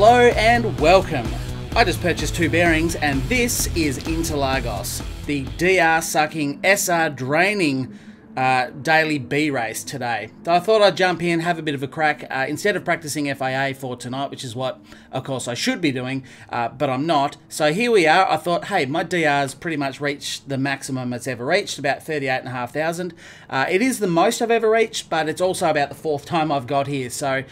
Hello and welcome. I just purchased 2 bearings and this is Interlagos, the DR sucking, SR draining daily B race today. So I thought I'd jump in, have a bit of a crack, instead of practicing FIA for tonight, which is what of course I should be doing, but I'm not. So here we are. I thought, hey, my DR's pretty much reached the maximum it's ever reached, about 38,500. It is the most I've ever reached, but it's also about the 4th time I've got here. So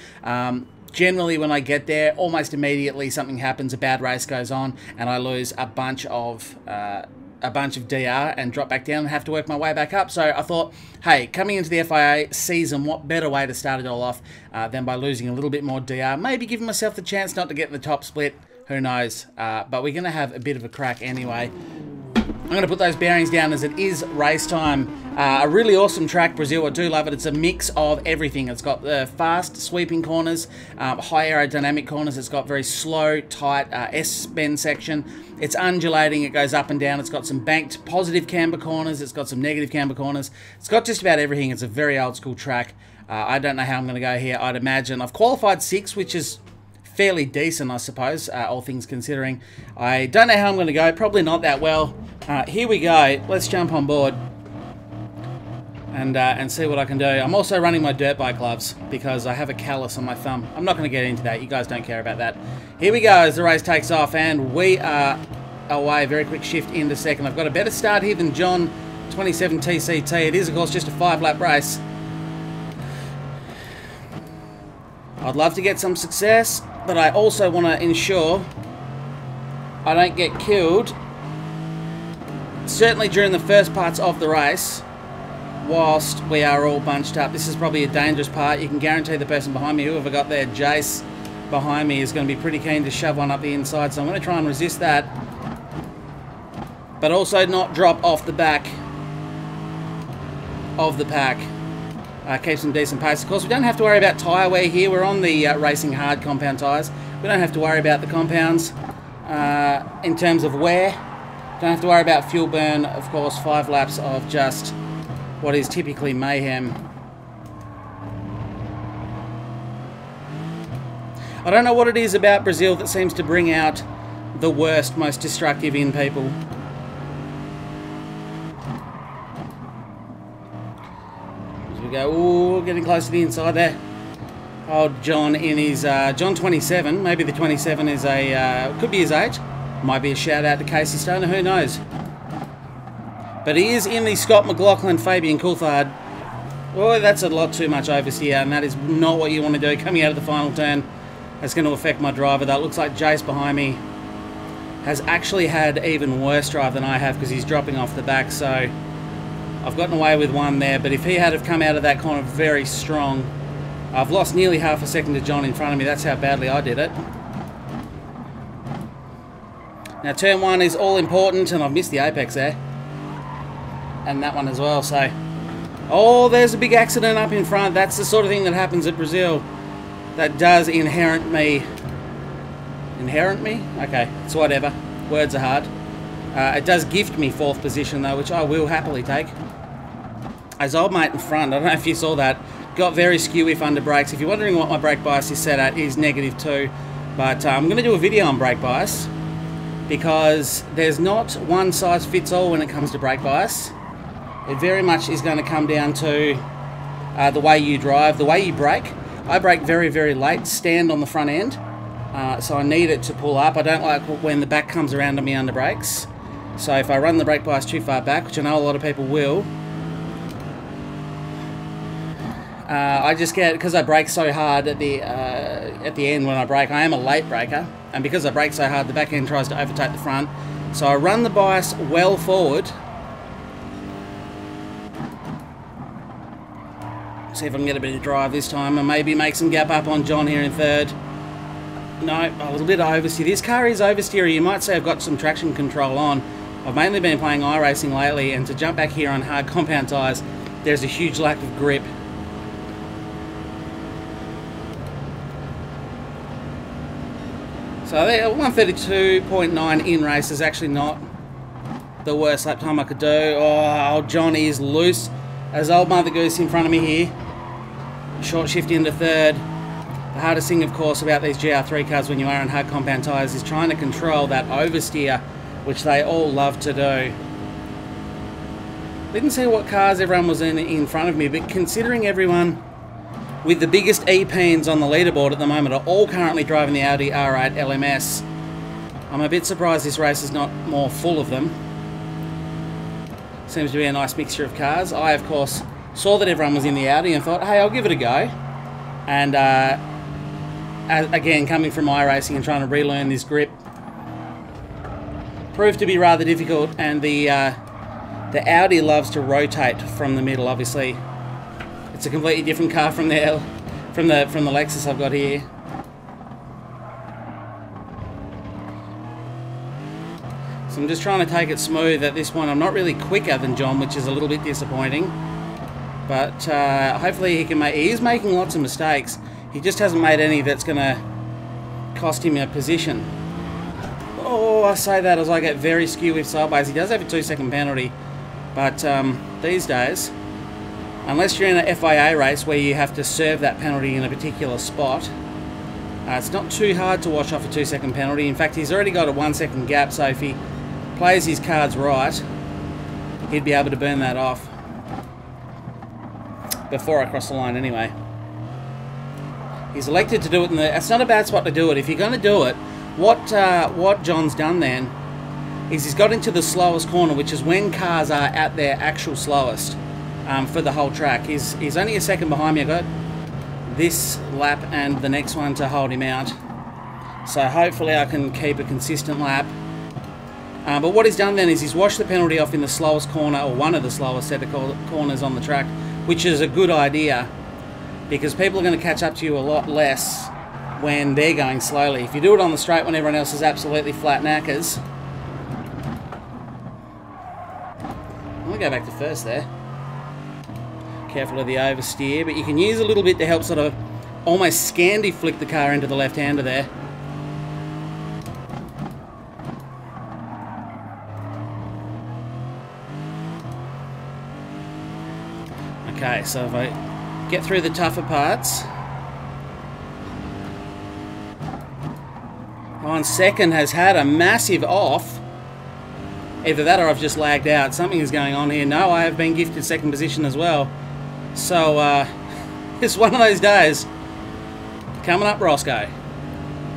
generally when I get there, almost immediately something happens, a bad race goes on, and I lose a bunch of DR and drop back down and have to work my way back up. So I thought, hey, coming into the FIA season, what better way to start it all off than by losing a little bit more DR, maybe giving myself the chance not to get in the top split, who knows, but we're going to have a bit of a crack anyway. I'm going to put those bearings down as it is race time. A really awesome track, Brazil. I do love it. It's a mix of everything. It's got the fast sweeping corners, high aerodynamic corners. It's got very slow, tight S-bend section. It's undulating. It goes up and down. It's got some banked positive camber corners. It's got some negative camber corners. It's got just about everything. It's a very old school track. I don't know how I'm going to go here. I'd imagine I've qualified 6th, which is fairly decent, I suppose, all things considering. I don't know how I'm going to go. Probably not that well. Here we go. Let's jump on board and see what I can do. I'm also running my dirt bike gloves because I have a callus on my thumb. I'm not going to get into that. You guys don't care about that. Here we go as the race takes off, and we are away. Very quick shift into second. I've got a better start here than John 27 TCT. It is, of course, just a 5-lap race. I'd love to get some success, but I also want to ensure I don't get killed, certainly during the first parts of the race, whilst we are all bunched up. This is probably a dangerous part. You can guarantee the person behind me, whoever got there, Jace, behind me, is going to be pretty keen to shove one up the inside, so I'm going to try and resist that, but also not drop off the back of the pack. Keep some decent pace. Of course, we don't have to worry about tyre wear here. We're on the Racing Hard compound tyres. We don't have to worry about the compounds in terms of wear. Don't have to worry about fuel burn. Of course, 5 laps of just what is typically mayhem. I don't know what it is about Brazil that seems to bring out the worst, most destructive in people. Go, ooh, getting close to the inside there. Old John in his John 27. Maybe the 27 is a could be his age. Might be a shout out to Casey Stoner. Who knows? But he is in the Scott McLaughlin Fabian Coulthard. Oh, that's a lot too much oversteer, and that is not what you want to do coming out of the final turn. That's going to affect my driver. That looks like Jace behind me has actually had even worse drive than I have because he's dropping off the back. So I've gotten away with one there, but if he had have come out of that corner very strong, I've lost nearly half a second to John in front of me. That's how badly I did it. Now turn 1 is all important, and I've missed the apex there. And that one as well, so... Oh, there's a big accident up in front. That's the sort of thing that happens at Brazil. That does inherit me. Inherit me? Okay, it's whatever. Words are hard. It does gift me 4th position though, which I will happily take. As old mate in front, I don't know if you saw that, got very skew if under brakes. If you're wondering what my brake bias is set at, it is -2. But I'm going to do a video on brake bias because there's not one size fits all when it comes to brake bias. It very much is going to come down to the way you drive, the way you brake. I brake very, very late, stand on the front end, so I need it to pull up. I don't like when the back comes around on me under brakes. So if I run the brake bias too far back, which I know a lot of people will, I just get, because I brake so hard at the end when I brake. I am a late braker, and because I brake so hard, the back end tries to overtake the front. So I run the bias well forward. See if I can get a bit of drive this time, and maybe make some gap up on John here in 3rd. No, a little bit of oversteer. This car is oversteery. You might say I've got some traction control on. I've mainly been playing iRacing lately, and to jump back here on hard compound tyres, there's a huge lack of grip. So 132.9 in race is actually not the worst lap time I could do. Oh, old John is loose as old Mother Goose in front of me here. Short shift into 3rd. The hardest thing, of course, about these GR3 cars when you are in hard compound tyres is trying to control that oversteer, which they all love to do. Didn't see what cars everyone was in front of me, but considering everyone with the biggest E-Pans on the leaderboard at the moment are all currently driving the Audi R8 LMS, I'm a bit surprised this race is not more full of them. Seems to be a nice mixture of cars. I, of course, saw that everyone was in the Audi and thought, hey, I'll give it a go. And again, coming from iRacing and trying to relearn this grip proved to be rather difficult, and the Audi loves to rotate from the middle. Obviously, it's a completely different car from the Lexus I've got here. So I'm just trying to take it smooth at this point. I'm not really quicker than John, which is a little bit disappointing. But hopefully he can make... He is making lots of mistakes. He just hasn't made any that's going to cost him a position. Oh, I say that as I get very skew with sideways. He does have a 2-second penalty. But these days, unless you're in an FIA race where you have to serve that penalty in a particular spot, it's not too hard to wash off a 2-second penalty. In fact, he's already got a 1-second gap, so if he plays his cards right, he'd be able to burn that off before I cross the line anyway. He's elected to do it in the... It's not a bad spot to do it. If you're going to do it, what John's done then is he's got into the slowest corner, which is when cars are at their actual slowest for the whole track. He's only a second behind me. I got this lap and the next one to hold him out. So hopefully I can keep a consistent lap. But what he's done then is he's washed the penalty off in the slowest corner, or one of the slowest set of corners on the track, which is a good idea because people are going to catch up to you a lot less when they're going slowly. If you do it on the straight when everyone else is absolutely flat knackers. I'm going to go back to first there. Careful of the oversteer, but you can use a little bit to help sort of almost Scandi flick the car into the left-hander there. Okay, so if I get through the tougher parts. On second has had a massive off. Either that or I've just lagged out. Something is going on here. No, I have been gifted second position as well. So, it's one of those days. Coming up, Rosco.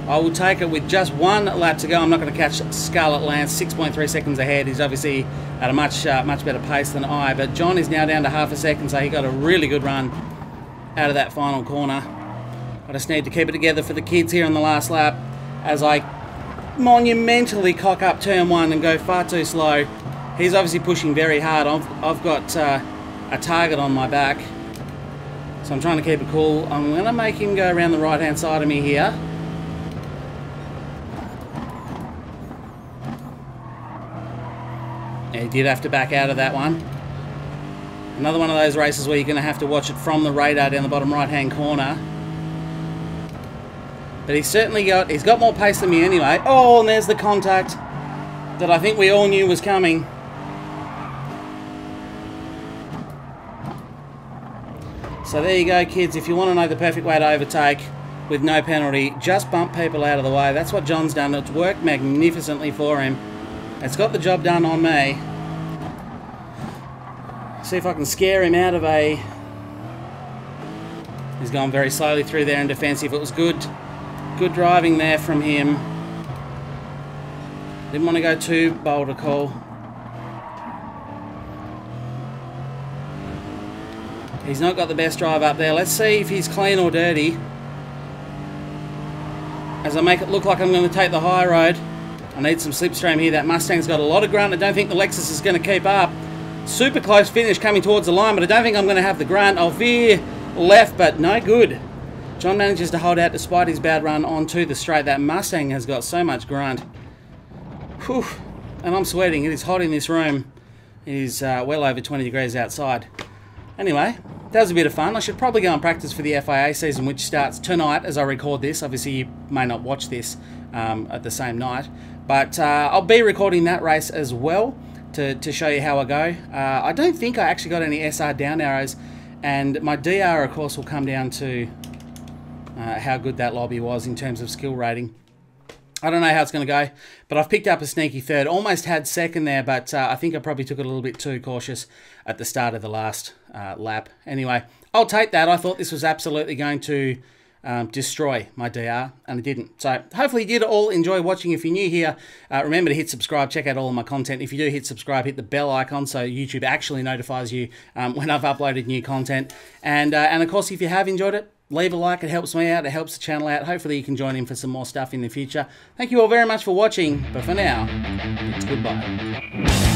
I will take it with just one lap to go. I'm not going to catch Scarlet Lance. 6.3 seconds ahead. He's obviously at a much better pace than I. But John is now down to half a second, so he got a really good run out of that final corner. I just need to keep it together for the kids here on the last lap as I monumentally cock up turn one and go far too slow. He's obviously pushing very hard. I've got a target on my back, so I'm trying to keep it cool. I'm going to make him go around the right hand side of me here. Yeah, he did have to back out of that one. Another one of those races where you're going to have to watch it from the radar down the bottom right hand corner. But he's got more pace than me anyway. Oh, and there's the contact that I think we all knew was coming. So there you go, kids. If you want to know the perfect way to overtake with no penalty, just bump people out of the way. That's what John's done. It's worked magnificently for him. It's got the job done on me. See if I can scare him out of a... He's gone very slowly through there in defensive. It was good driving there from him. Didn't want to go too bold a call. He's not got the best drive up there. Let's see if he's clean or dirty. As I make it look like I'm going to take the high road. I need some slipstream here. That Mustang's got a lot of grunt. I don't think the Lexus is going to keep up. Super close finish coming towards the line, but I don't think I'm going to have the grunt. I'll veer left, but no good. John manages to hold out despite his bad run onto the straight. That Mustang has got so much grunt. Whew. And I'm sweating. It is hot in this room. It is well over 20 degrees outside. Anyway, that was a bit of fun. I should probably go and practice for the FIA season, which starts tonight as I record this. Obviously, you may not watch this at the same night. But I'll be recording that race as well to show you how I go. I don't think I actually got any SR down arrows. And my DR, of course, will come down to how good that lobby was in terms of skill rating. I don't know how it's going to go, but I've picked up a sneaky third. Almost had second there, but I think I probably took it a little bit too cautious at the start of the last lap. Anyway, I'll take that. I thought this was absolutely going to destroy my DR, and it didn't. So hopefully you did all enjoy watching. If you're new here, remember to hit subscribe, check out all of my content. If you do hit subscribe, hit the bell icon so YouTube actually notifies you when I've uploaded new content. And of course, if you have enjoyed it, leave a like. It helps me out, it helps the channel out. Hopefully you can join in for some more stuff in the future. Thank you all very much for watching, but for now, it's goodbye.